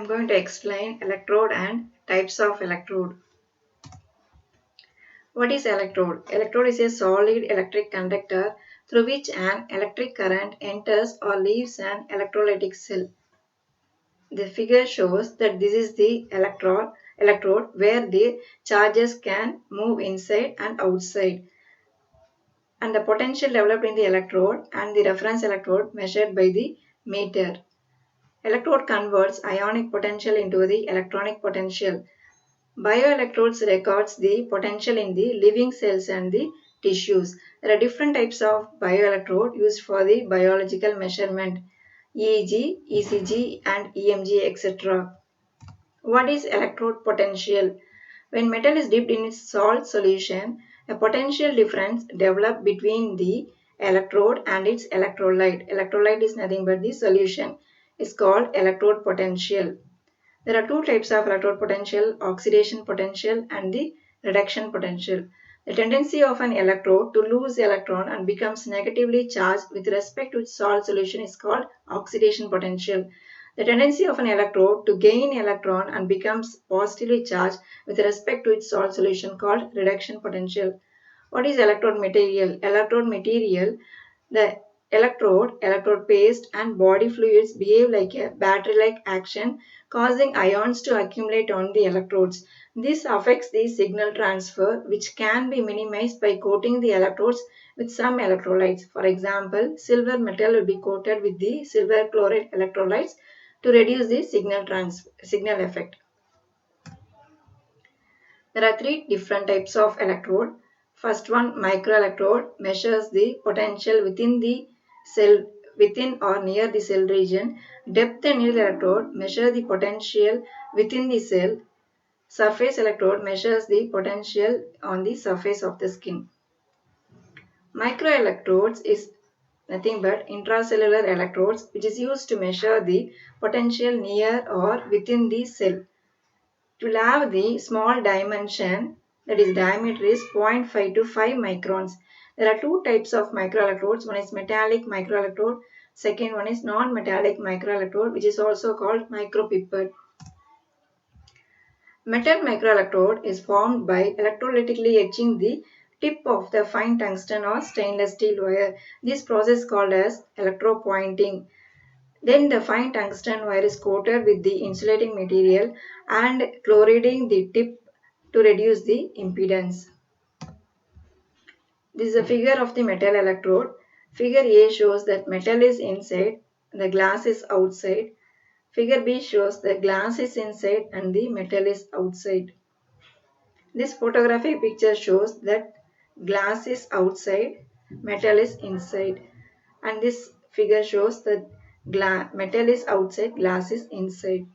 am going to explain electrode and types of electrode. What is electrode? Electrode is a solid electric conductor through which an electric current enters or leaves an electrolytic cell. The figure shows that this is the electrode where the charges can move inside and outside, and the potential developed in the electrode and the reference electrode measured by the meter. Electrode converts ionic potential into the electronic potential. Bioelectrodes records the potential in the living cells and the tissues. There are different types of bioelectrode used for the biological measurement: EEG, ECG and EMG, etc. What is electrode potential? When metal is dipped in its salt solution, a potential difference develops between the electrode and its electrolyte. Electrolyte is nothing but the solution. It's called electrode potential. There are two types of electrode potential: oxidation potential and the reduction potential. The tendency of an electrode to lose electron and becomes negatively charged with respect to its salt solution is called oxidation potential. The tendency of an electrode to gain electron and becomes positively charged with respect to its salt solution called reduction potential. What is electrode material? Electrode material, the electrode paste and body fluids behave like a battery-like action, causing ions to accumulate on the electrodes. This affects the signal transfer, which can be minimized by coating the electrodes with some electrolytes. For example, silver metal will be coated with the silver chloride electrolytes to reduce the signal effect. There are three different types of electrode. First one, microelectrode, measures the potential within the cell, within or near the cell region. Depth and needle electrode measure the potential within the cell. Surface electrode measures the potential on the surface of the skin. Microelectrodes is nothing but intracellular electrodes, which is used to measure the potential near or within the cell. To have the small dimension, that is diameter is 0.5 to 5 microns. There are two types of microelectrodes. One is metallic microelectrode. Second one is non-metallic microelectrode, which is also called micropipette. Metal microelectrode is formed by electrolytically etching the tip of the fine tungsten or stainless steel wire. This process is called as electropointing. Then the fine tungsten wire is coated with the insulating material and chloriding the tip to reduce the impedance. This is a figure of the metal electrode. Figure A shows that metal is inside, the glass is outside. Figure B shows the glass is inside and the metal is outside. This photographic picture shows that glass is outside, metal is inside. And this figure shows that metal is outside, glass is inside.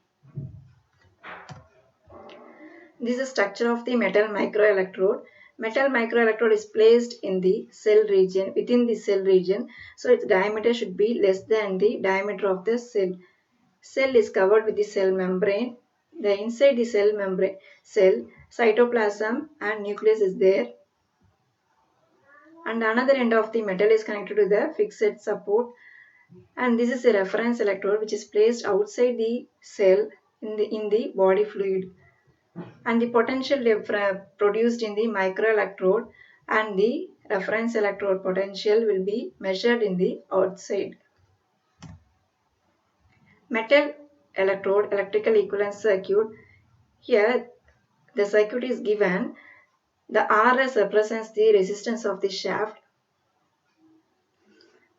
This is the structure of the metal microelectrode. Metal microelectrode is placed in the cell region, within the cell region, so its diameter should be less than the diameter of the cell. Cell is covered with the cell membrane. The inside the cell, cytoplasm and nucleus is there. And another end of the metal is connected to the fixed support. And this is a reference electrode which is placed outside the cell in the body fluid. And the potential produced in the microelectrode and the reference electrode potential will be measured in the outside. Metal electrode electrical equivalence circuit. Here the circuit is given. The RS represents the resistance of the shaft.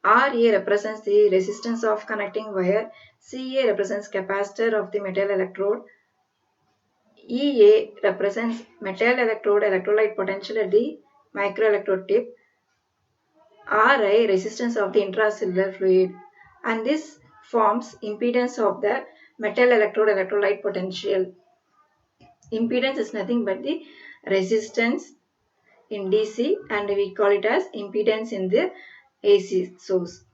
RA represents the resistance of connecting wire. CA represents capacitor of the metal electrode. EA represents metal electrode electrolyte potential at the microelectrode tip. RI resistance of the intracellular fluid, and this forms impedance of the metal electrode electrolyte potential. Impedance is nothing but the resistance in DC and we call it as impedance in the AC source.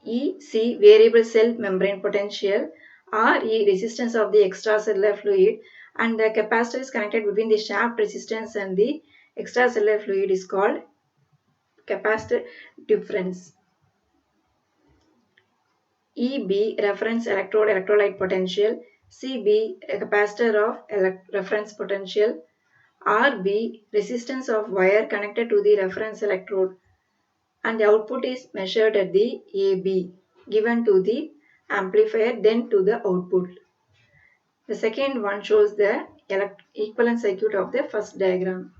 EC variable cell membrane potential. RE resistance of the extracellular fluid, and the capacitor is connected between the shaft resistance and the extracellular fluid is called capacitor difference. EB reference electrode electrolyte potential, CB a capacitor of reference potential, RB resistance of wire connected to the reference electrode, and the output is measured at the AB given to the amplifier then to the output. The second one shows the equivalent circuit of the first diagram.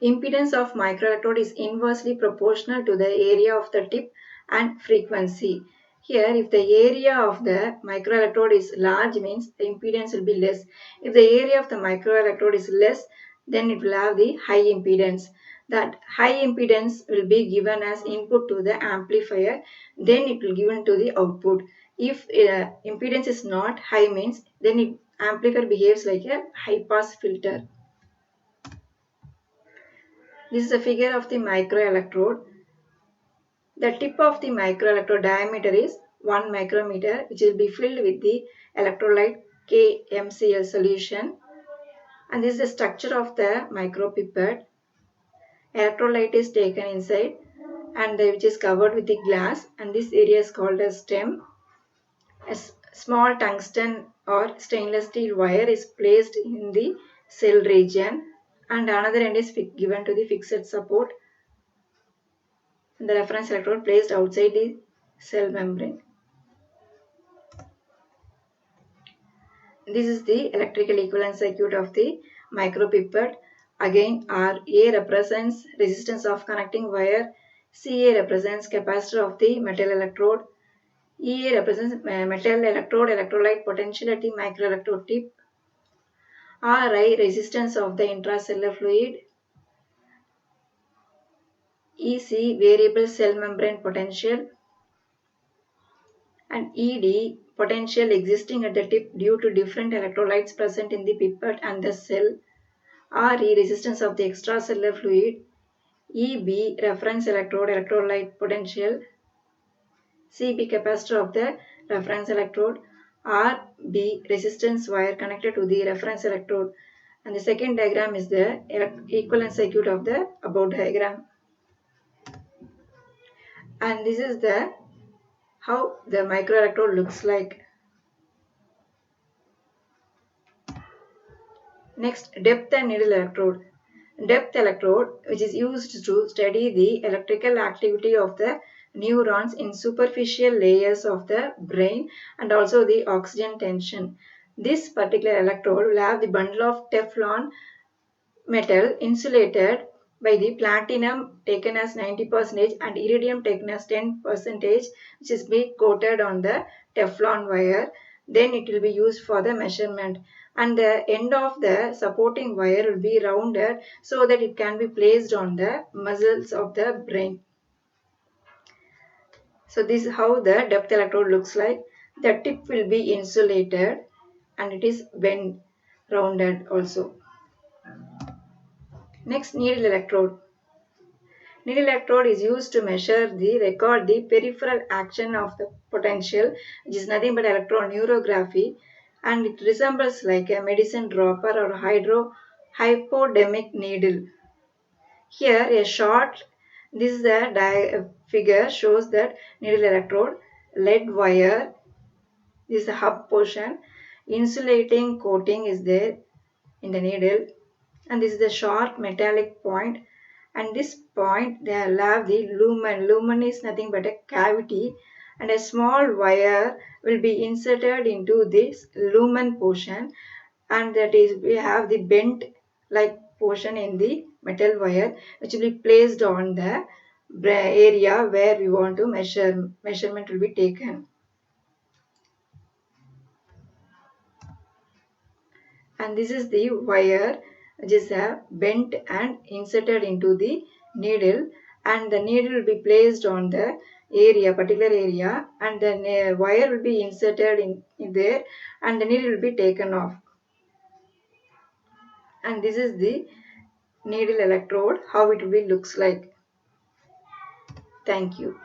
Impedance of microelectrode is inversely proportional to the area of the tip and frequency. Here, if the area of the microelectrode is large, means the impedance will be less. If the area of the microelectrode is less, then it will have the high impedance. That high impedance will be given as input to the amplifier, then it will given to the output. If impedance is not high, means then amplifier behaves like a high pass filter. This is a figure of the microelectrode. The tip of the microelectrode diameter is 1 micrometer, which will be filled with the electrolyte KMCl solution. And this is the structure of the micropipette. Electrolyte is taken inside and which is covered with the glass, and this area is called as stem. A small tungsten or stainless steel wire is placed in the cell region, and another end is given to the fixed support. The reference electrode placed outside the cell membrane. This is the electrical equivalent circuit of the micropipette. Again, RA represents resistance of connecting wire, CA represents capacitor of the metal electrode, EA represents metal electrode electrolyte potential at the microelectrode tip, RI resistance of the intracellular fluid, EC variable cell membrane potential, and ED potential existing at the tip due to different electrolytes present in the pipette and the cell, RE resistance of the extracellular fluid, EB reference electrode electrolyte potential, CB capacitor of the reference electrode, RB resistance wire connected to the reference electrode, and the second diagram is the equivalent circuit of the above diagram. And this is the how the microelectrode looks like. Next, depth and needle electrode. Depth electrode, which is used to study the electrical activity of the neurons in superficial layers of the brain and also the oxygen tension. This particular electrode will have the bundle of Teflon metal insulated by the platinum taken as 90% and iridium taken as 10%, which is being coated on the Teflon wire. Then it will be used for the measurement, and the end of the supporting wire will be rounded so that it can be placed on the muscles of the brain. So this is how the depth electrode looks like. The tip will be insulated and it is bent rounded also. Next, needle electrode. Needle electrode is used to record the peripheral action of the potential, which is nothing but electroneurography, and it resembles like a medicine dropper or hypodermic needle. Here a short, this is the figure shows that needle electrode, lead wire, this is the hub portion, insulating coating is there in the needle, and this is the sharp metallic point, and this point they have the lumen. Lumen is nothing but a cavity, and a small wire will be inserted into this lumen portion, and that is we have the bent like portion in the metal wire which will be placed on the area where we want to measurement will be taken. And this is the wire which is bent and inserted into the needle, and the needle will be placed on the particular area, and the wire will be inserted in there, and the needle will be taken off. And this is the needle electrode, how it will looks like. Thank you.